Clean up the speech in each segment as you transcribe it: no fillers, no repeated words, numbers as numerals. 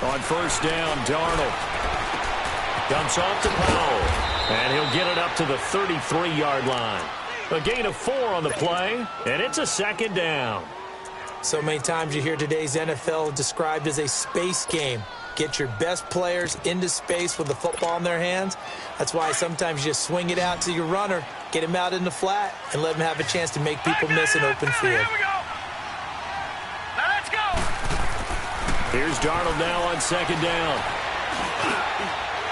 On first down, Darnold dumps off to Powell, and he'll get it up to the 33-yard line. A gain of 4 on the play, and it's a second down. So many times you hear today's NFL described as a space game. Get your best players into space with the football in their hands. That's why sometimes you just swing it out to your runner, get him out in the flat, and let him have a chance to make people miss an open field. Here we go. Now let's go. Here's Darnold now on second down.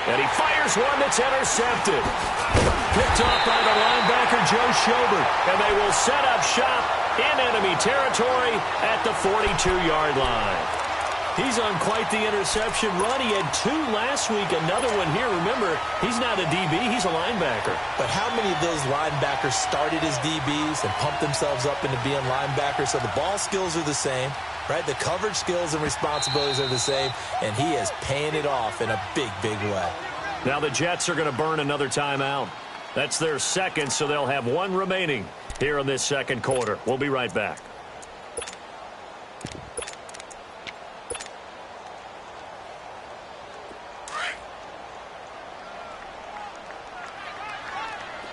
And he fires one that's intercepted. Picked off by the linebacker, Joe Schobert. And they will set up shop in enemy territory at the 42-yard line. He's on quite the interception run. He had 2 last week, another one here. Remember, he's not a DB, he's a linebacker. But how many of those linebackers started as DBs and pumped themselves up into being linebackers? So the ball skills are the same, right? The coverage skills and responsibilities are the same, and he is paying it off in a big, big way. Now the Jets are going to burn another timeout. That's their second, so they'll have 1 remaining here in this second quarter. We'll be right back.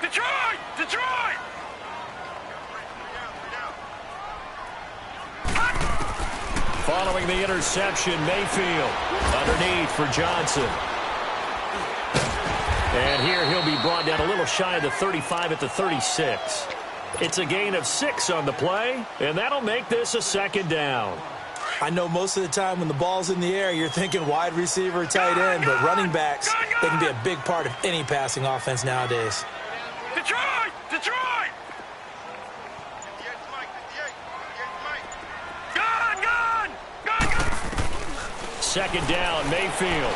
Detroit! Following the interception, Mayfield underneath for Johnson. And here he'll be brought down a little shy of the 35 at the 36. It's a gain of 6 on the play, and that'll make this a second down. I know most of the time when the ball's in the air, you're thinking wide receiver, tight end, but running backs, they can be a big part of any passing offense nowadays. Detroit! Second down, Mayfield.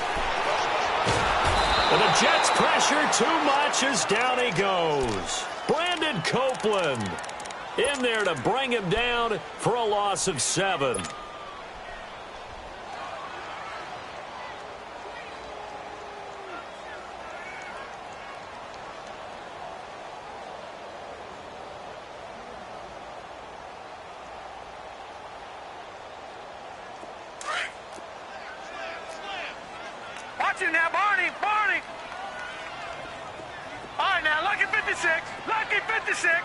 And the Jets pressure too much as down he goes. Brandon Copeland in there to bring him down for a loss of 7. Watch him now, Barney! All right, now, lucky 56! Lucky 56! I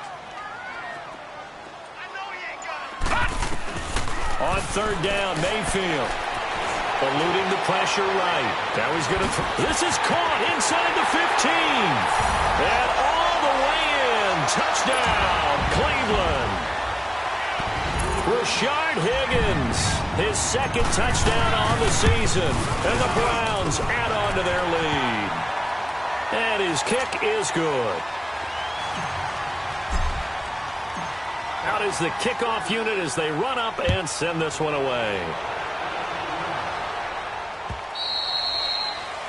know he ain't got it! On third down, Mayfield. Eluding the pressure right. Now he's going to... This is caught inside the 15. And all the way in. Touchdown, Cleveland. Rashard Higgins, his second touchdown on the season. And the Browns add on to their lead. And his kick is good. Out is the kickoff unit as they run up and send this one away.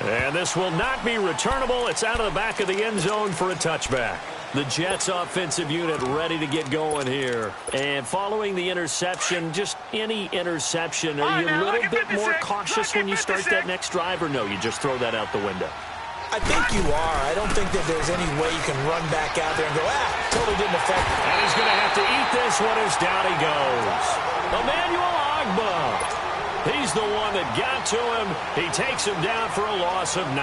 And this will not be returnable. It's out of the back of the end zone for a touchback. The Jets offensive unit ready to get going here. And following the interception, just any interception, are you a little bit more cautious when you start that next drive, or no, you just throw that out the window? I think you are. I don't think that there's any way you can run back out there and go, totally didn't affect me. And he's going to have to eat this one as down he goes. Emmanuel Ogbah. He's the one that got to him. He takes him down for a loss of 9.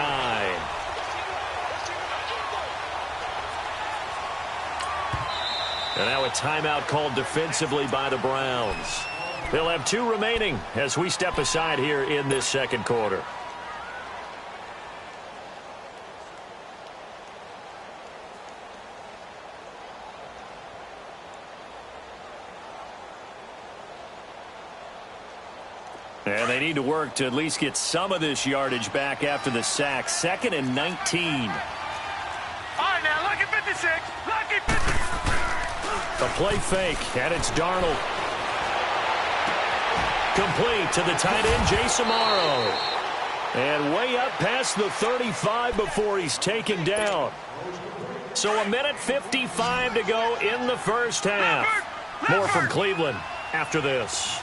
And now a timeout called defensively by the Browns. They'll have 2 remaining as we step aside here in this second quarter. And they need to work to at least get some of this yardage back after the sack. 2nd and 19. All right, now, lucky 56. Lucky 56. A play fake, and it's Darnold. Complete to the tight end, Jason Morrow. And way up past the 35 before he's taken down. So 1:55 to go in the first half. More from Cleveland after this.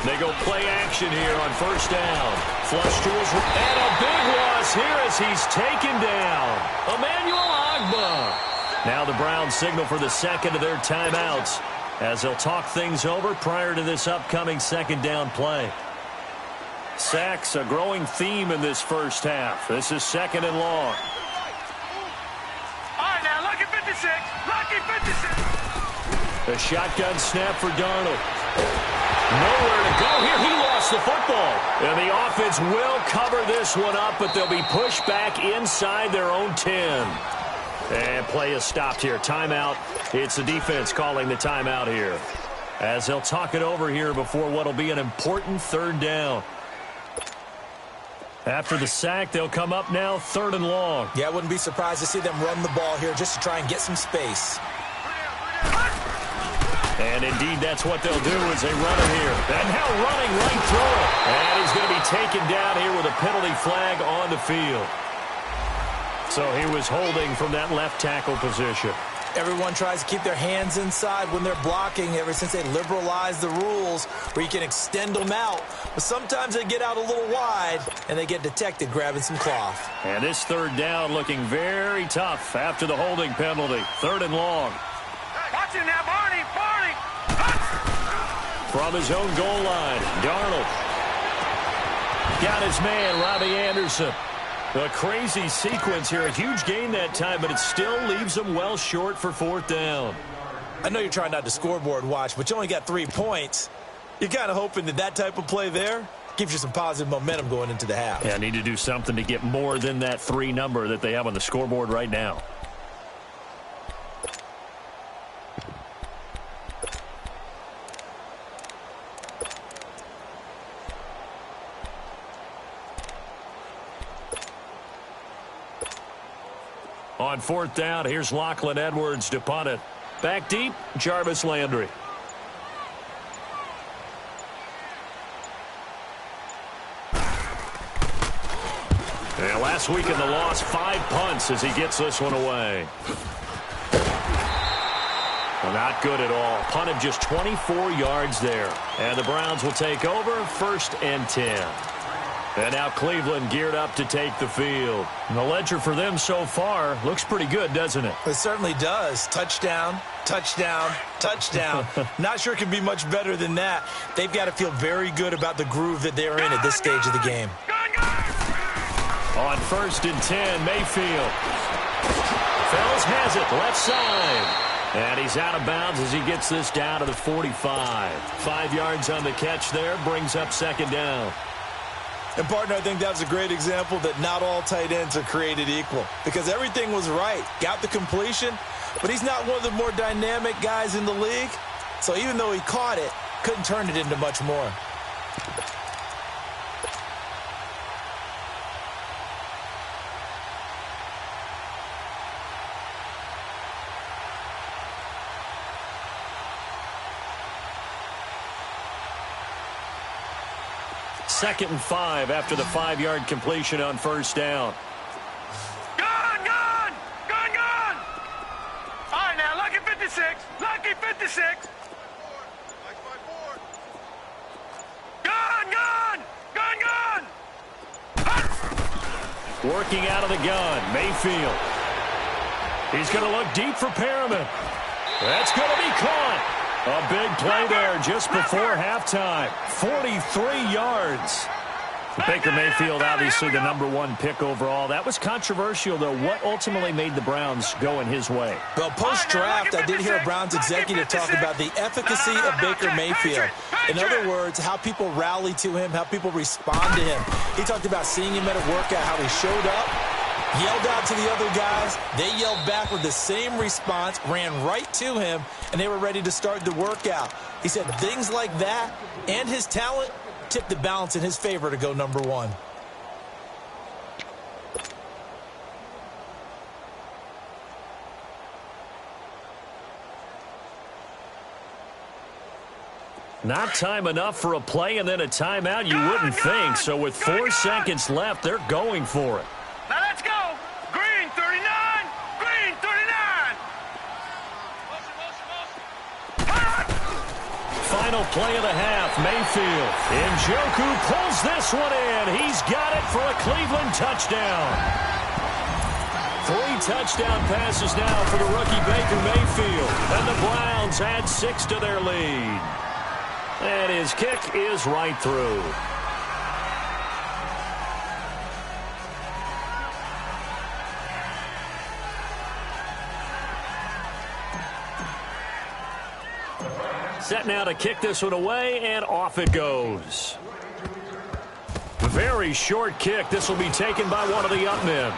They go play action here on first down. Flush to his right. And a big loss here as he's taken down. Emmanuel Ogbah. Now the Browns signal for the second of their timeouts. as they'll talk things over prior to this upcoming second down play. Sacks, a growing theme in this first half. This is second and long. All right, now, lucky 56. Lucky 56. A shotgun snap for Darnold. Nowhere to go here. He lost the football. And the offense will cover this one up, but they'll be pushed back inside their own 10. And play is stopped here. Timeout. It's the defense calling the timeout here, as they'll talk it over here before what will be an important third down. After the sack, they'll come up now third and long. Yeah, I wouldn't be surprised to see them run the ball here just to try and get some space. And indeed, that's what they'll do as they run it here. And now running right through it. And he's going to be taken down here with a penalty flag on the field. So he was holding from that left tackle position. Everyone tries to keep their hands inside when they're blocking ever since they liberalized the rules where you can extend them out. But sometimes they get out a little wide and they get detected grabbing some cloth. And this third down looking very tough after the holding penalty. Third and long. Watch it now, Barney. Barney. From his own goal line, Darnold. Got his man, Robbie Anderson. A crazy sequence here. A huge gain that time, but it still leaves them well short for fourth down. I know you're trying not to scoreboard watch, but you only got 3 points. You're kind of hoping that that type of play there gives you some positive momentum going into the half. Yeah, need to do something to get more than that 3 number that they have on the scoreboard right now. On fourth down, here's Lachlan Edwards to punt it. Back deep, Jarvis Landry. And last week in the loss, 5 punts as he gets this one away. Well, not good at all. Punted just 24 yards there. And the Browns will take over, 1st and 10. And now Cleveland geared up to take the field. And the ledger for them so far looks pretty good, doesn't it? It certainly does. Touchdown, touchdown, touchdown. Not sure it can be much better than that. They've got to feel very good about the groove that they're in at this stage of the game. On 1st and 10, Mayfield. Fells has it, left side. And he's out of bounds as he gets this down to the 45. 5 yards on the catch there, brings up second down. And, partner, I think that was a great example that not all tight ends are created equal, because everything was right. Got the completion, but he's not one of the more dynamic guys in the league. So even though he caught it, couldn't turn it into much more. Second and 5 after the 5-yard completion on first down. Gone! All right, now, lucky 56. Lucky 56. Gone! Working out of the gun, Mayfield. He's going to look deep for Perriman. That's going to be caught. A big play there just before halftime. 43 yards. Baker Mayfield, obviously the #1 pick overall. That was controversial, though. What ultimately made the Browns go in his way? Well, post-draft, I did hear a Browns executive talk about the efficacy of Baker Mayfield. In other words, how people rally to him, how people respond to him. He talked about seeing him at a workout, how he showed up, yelled out to the other guys. They yelled back with the same response, ran right to him, and they were ready to start the workout. He said things like that and his talent tipped the balance in his favor to go #1. Not time enough for a play and then a timeout, you wouldn't think. So with 4 seconds left, they're going for it. Now let's go. Green 39. Green 39. Final play of the half, Mayfield. Njoku pulls this one in. He's got it for a Cleveland touchdown. 3 touchdown passes now for the rookie Baker Mayfield. And the Browns add 6 to their lead. And his kick is right through. Set now to kick this one away, and off it goes. Very short kick. This will be taken by one of the up men.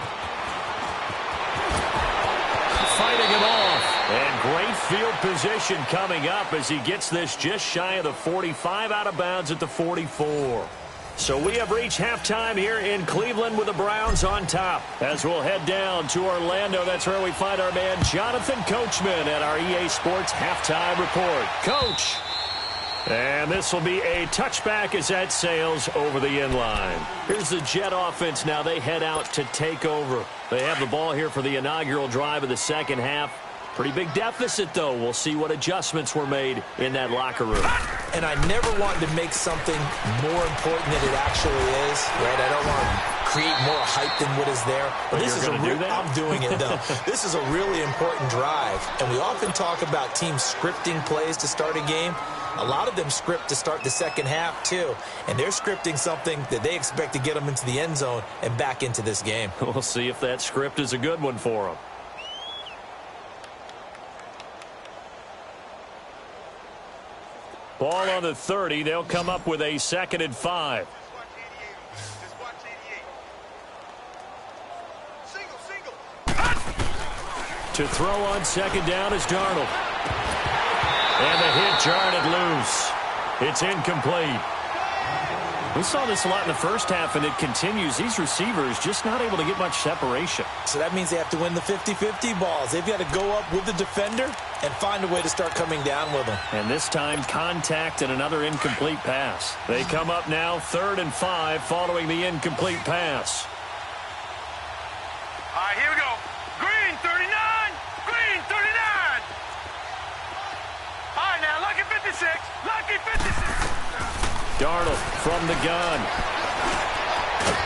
Fighting him off. And great field position coming up as he gets this just shy of the 45, out of bounds at the 44. So we have reached halftime here in Cleveland with the Browns on top. As we'll head down to Orlando, that's where we find our man Jonathan Coachman at our EA Sports Halftime Report. Coach. And this will be a touchback as that sails over the end line. Here's the Jet offense now. They head out to take over. They have the ball here for the inaugural drive of the second half. Pretty big deficit, though. We'll see what adjustments were made in that locker room. And I never want to make something more important than it actually is, right? I don't want to create more hype than what is there. But this is I'm doing it, though. This is a really important drive. And we often talk about teams scripting plays to start a game. A lot of them script to start the second half, too. And they're scripting something that they expect to get them into the end zone and back into this game. We'll see if that script is a good one for them. Ball on the 30. They'll come up with a 2nd and 5. To throw on 2nd down is Darnold. And the hit jarred it loose. It's incomplete. We saw this a lot in the first half, and it continues. These receivers just not able to get much separation. So that means they have to win the 50-50 balls. They've got to go up with the defender and find a way to start coming down with them. And this time, contact and another incomplete pass. They come up now 3rd and 5 following the incomplete pass. All right, here we go. Green 39. Green 39. All right, now, lucky 56. Lucky 56. Darnold from the gun.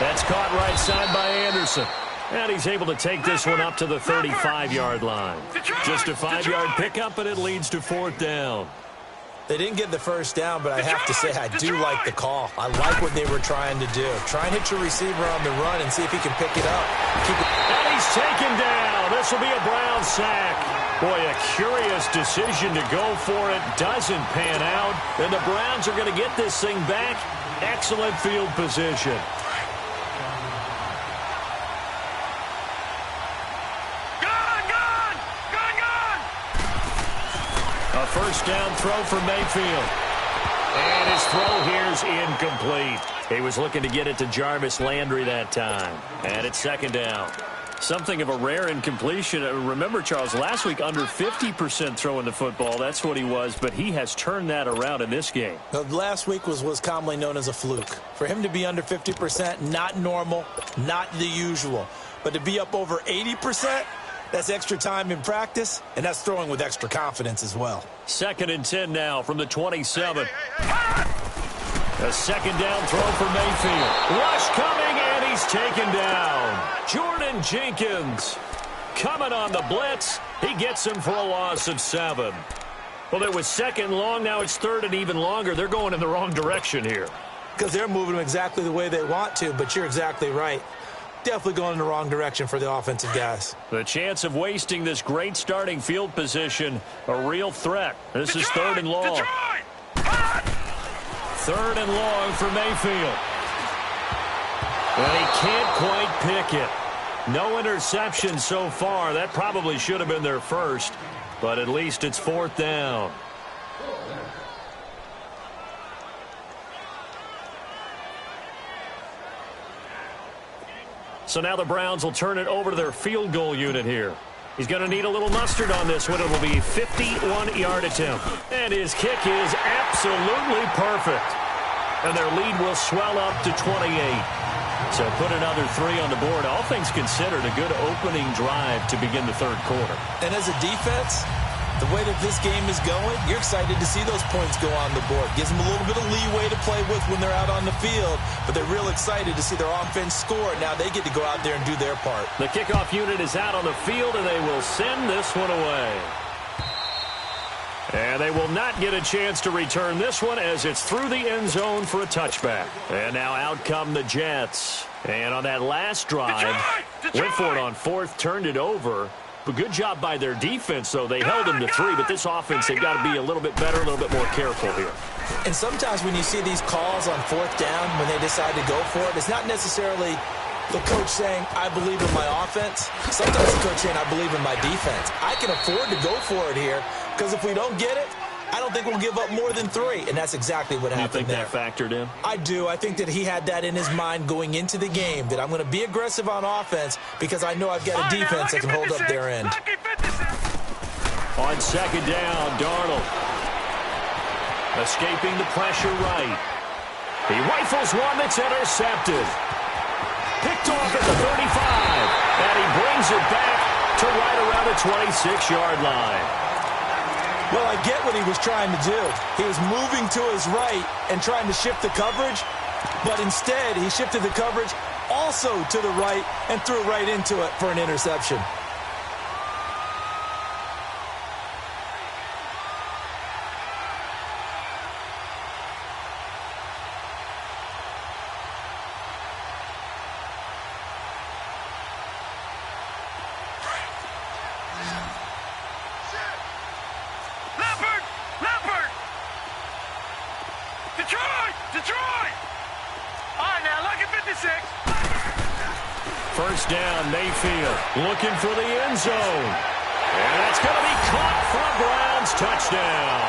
That's caught right side by Anderson. And he's able to take this one up to the 35-yard line. Just a 5-yard pickup, and it leads to 4th down. They didn't get the first down, but I have to say I do like the call. I like what they were trying to do. Try and hit your receiver on the run and see if he can pick it up. And he's taken down. This will be a Brown sack. Boy, a curious decision to go for it. Doesn't pan out. And the Browns are going to get this thing back. Excellent field position. A first down throw for Mayfield. And his throw here is incomplete. He was looking to get it to Jarvis Landry that time. And it's 2nd down. Something of a rare incompletion. Remember, Charles, last week under 50% throwing the football. That's what he was, but he has turned that around in this game. Now, last week was commonly known as a fluke. For him to be under 50%, not normal, not the usual. But to be up over 80%, that's extra time in practice, and that's throwing with extra confidence as well. 2nd and 10 now from the 27. A 2nd down throw for Mayfield. Rush coming, and he's taken down. Jordan Jenkins coming on the blitz. He gets him for a loss of 7. Well, it was 2nd long. Now it's 3rd and even longer. They're going in the wrong direction here. Because they're moving them exactly the way they want to, but you're exactly right. Definitely going in the wrong direction for the offensive guys. The chance of wasting this great starting field position, a real threat. This is 3rd and long. 3rd and long for Mayfield. And he can't quite pick it. No interception so far. That probably should have been their first, but at least it's 4th down. So now the Browns will turn it over to their field goal unit here. He's going to need a little mustard on this one. It will be a 51-yard attempt. And his kick is absolutely perfect. And their lead will swell up to 28. So put another 3 on the board. All things considered, a good opening drive to begin the 3rd quarter. And as a defense, The way that this game is going, you're excited to see those points go on the board. Gives them a little bit of leeway to play with when they're out on the field, but they're real excited to see their offense score. Now they get to go out there and do their part. The kickoff unit is out on the field, and they will send this one away. And they will not get a chance to return this one as it's through the end zone for a touchback. And now out come the Jets. And on that last drive, went for it on fourth, turned it over. But good job by their defense, though. They held them to 3, but this offense, they've got to be a little bit better, a little bit more careful here. And sometimes when you see these calls on fourth down, when they decide to go for it, it's not necessarily the coach saying, I believe in my offense. Sometimes the coach saying, I believe in my defense. I can afford to go for it here, because if we don't get it, I don't think we'll give up more than 3, and that's exactly what happened there. You think that factored in? I do. I think that he had that in his mind going into the game, that I'm going to be aggressive on offense because I know I've got a defense that can hold up their end. On second down, Darnold. Escaping the pressure right. He rifles one that's intercepted. Picked off at the 35, and he brings it back to right around the 26-yard line. Well, I get what he was trying to do. He was moving to his right and trying to shift the coverage, but instead he shifted the coverage also to the right and threw right into it for an interception. Detroit! All right, now, look at 56. First down, Mayfield looking for the end zone. And that's going to be caught for a Browns touchdown.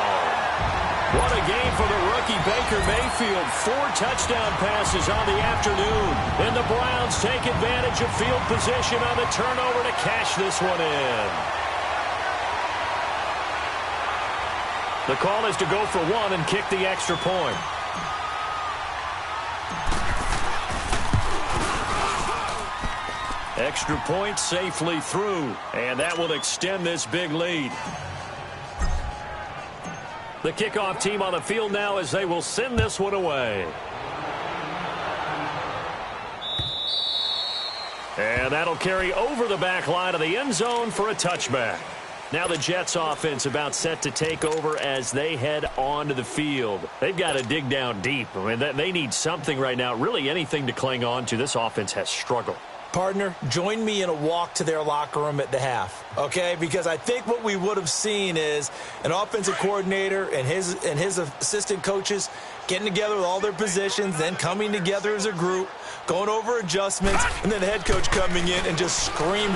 What a game for the rookie Baker Mayfield. 4 touchdown passes on the afternoon. And the Browns take advantage of field position on the turnover to cash this one in. The call is to go for 1 and kick the extra point. Extra point safely through, and that will extend this big lead. The kickoff team on the field now as they will send this one away. And that'll carry over the back line of the end zone for a touchback. Now the Jets offense about set to take over as they head onto the field. They've got to dig down deep. I mean, they need something right now, really anything to cling on to. This offense has struggled. Partner, join me in a walk to their locker room at the half, okay? Because I think what we would have seen is an offensive coordinator and his assistant coaches getting together with all their positions, then coming together as a group, going over adjustments, and then the head coach coming in and just screaming,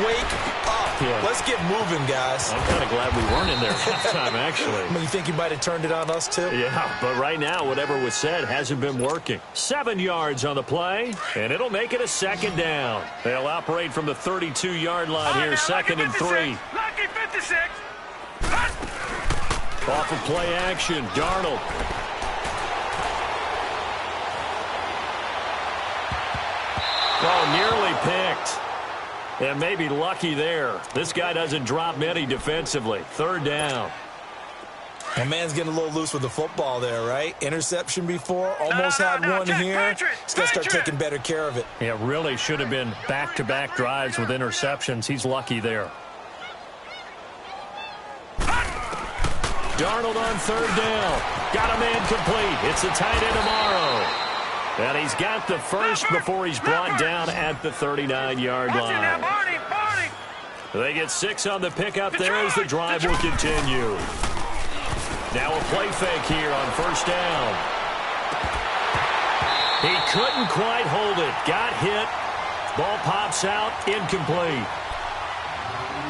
wake up. Yeah. Let's get moving, guys. I'm kind of glad we weren't in there at halftime, actually. I mean, you think you might have turned it on us, too? Yeah, but right now, whatever was said hasn't been working. 7 yards on the play, and it'll make it a second down. They'll operate from the 32-yard line here, second and 3. Lucky 56. Off of play action, Darnold. Oh, nearly picked. And maybe lucky there. This guy doesn't drop many defensively. Third down. My man's getting a little loose with the football there, right? Interception before, almost had one here. He's got to start taking better care of it. Yeah, really should have been back-to-back drives with interceptions. He's lucky there. Darnold on third down. Got a man complete. It's a tight end tomorrow. And he's got the first before he's brought down at the 39-yard line. They get 6 on the pickup there as the drive will continue. Now a play fake here on first down. He couldn't quite hold it. Got hit. Ball pops out. Incomplete.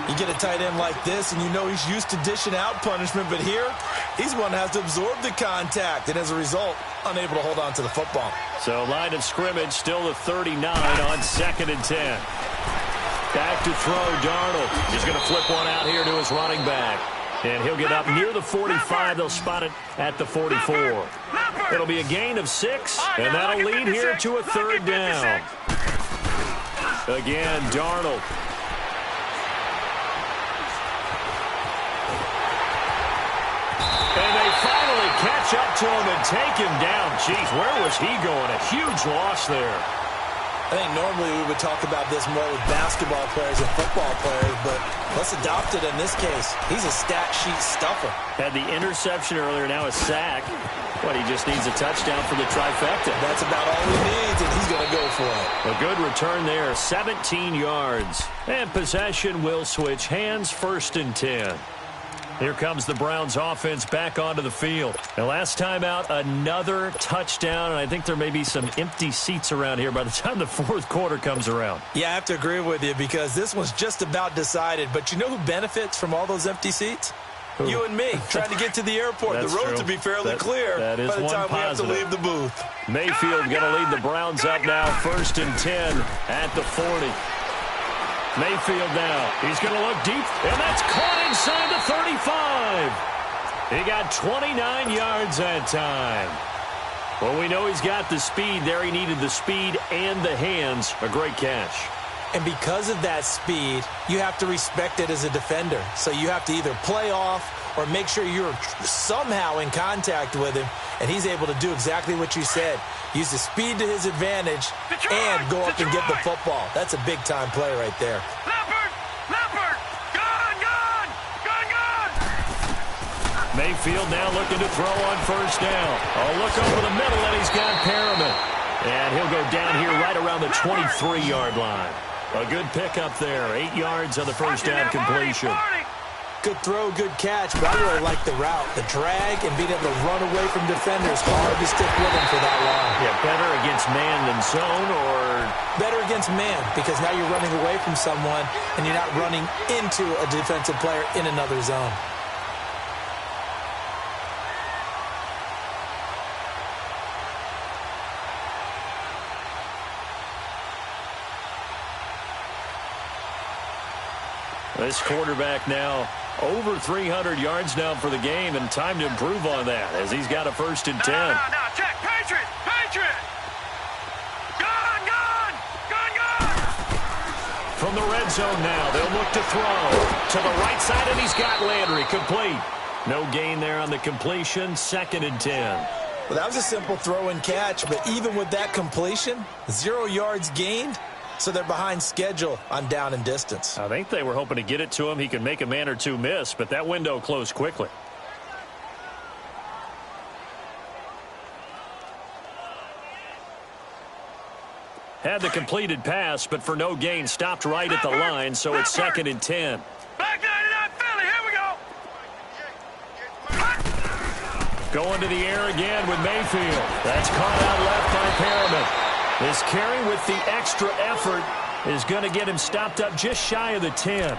You get a tight end like this, and you know he's used to dishing out punishment, but here, he's one that has to absorb the contact, and as a result, unable to hold on to the football. So line of scrimmage, still the 39 on second and 10. Back to throw, Darnold. He's going to flip one out here to his running back. And he'll get up near the 45. They'll spot it at the 44. It'll be a gain of 6, and that'll lead here to a third down. Again, Darnold. up to him and take him down. Jeez, where was he going? A huge loss there. I think normally we would talk about this more with basketball players and football players, but let's adopt it in this case. He's a stat sheet stuffer. Had the interception earlier, now a sack. What, he just needs a touchdown for the trifecta. That's about all he needs, and he's going to go for it. A good return there, 17 yards. And possession will switch hands, 1st and 10. Here comes the Browns offense back onto the field. And last time out, another touchdown. And I think there may be some empty seats around here by the time the 4th quarter comes around. Yeah, I have to agree with you because this one's just about decided. But you know who benefits from all those empty seats? Who? You and me, trying to get to the airport. The roads will be fairly clear that is by the time we have to leave the booth. Mayfield going to lead the Browns up now, 1st and 10 at the 40. Mayfield now. He's going to look deep, and that's caught inside the 35. He got 29 yards that time. Well, we know he's got the speed there. He needed the speed and the hands. A great catch. And because of that speed, you have to respect it as a defender. So you have to either play off or make sure you're somehow in contact with him, and he's able to do exactly what you said. Use the speed to his advantage and go up and get the football. That's a big-time play right there. Leopard! Leopard! Gone! Gone! Gone! Gone! Mayfield now looking to throw on 1st down. Oh, look over the middle, and he's got Perriman. And he'll go down here right around the 23-yard line. A good pickup there. 8 yards on the 1st down completion. Good throw, good catch, but I really like the route. The drag and being able to run away from defenders. Hard to stick with him for that long. Yeah, better against man than zone, or? Better against man, because now you're running away from someone and you're not running into a defensive player in another zone. This quarterback now over 300 yards now for the game, and time to improve on that as he's got a 1st and 10. No, check. Patriot! Patriot! Gone! Gone! Gone! Gone! From the red zone now, they'll look to throw to the right side, and he's got Landry complete. No gain there on the completion, 2nd and 10. Well, that was a simple throw and catch, but even with that completion, 0 yards gained. So they're behind schedule on down and distance. I think they were hoping to get it to him. He can make a man or two miss, but that window closed quickly. Had the completed pass, but for no gain, stopped right at the line, so it's 2nd and 10. Back 99 Philly, here we go. Going to the air again with Mayfield. That's caught out left by Perriman. This carry with the extra effort is going to get him stopped up just shy of the 10.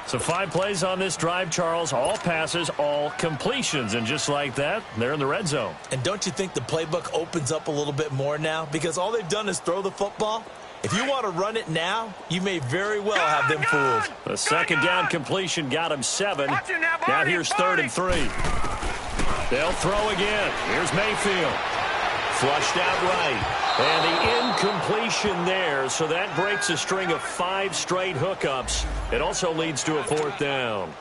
So 5 plays on this drive, Charles. All passes, all completions. And just like that, they're in the red zone. And don't you think the playbook opens up a little bit more now? Because all they've done is throw the football. If you want to run it now, you may very well have them fooled. The 2nd down completion got him 7. Now here's 3rd and 3. They'll throw again. Here's Mayfield. Flushed out right. And the incompletion there, so that breaks a string of 5 straight hookups. It also leads to a 4th down.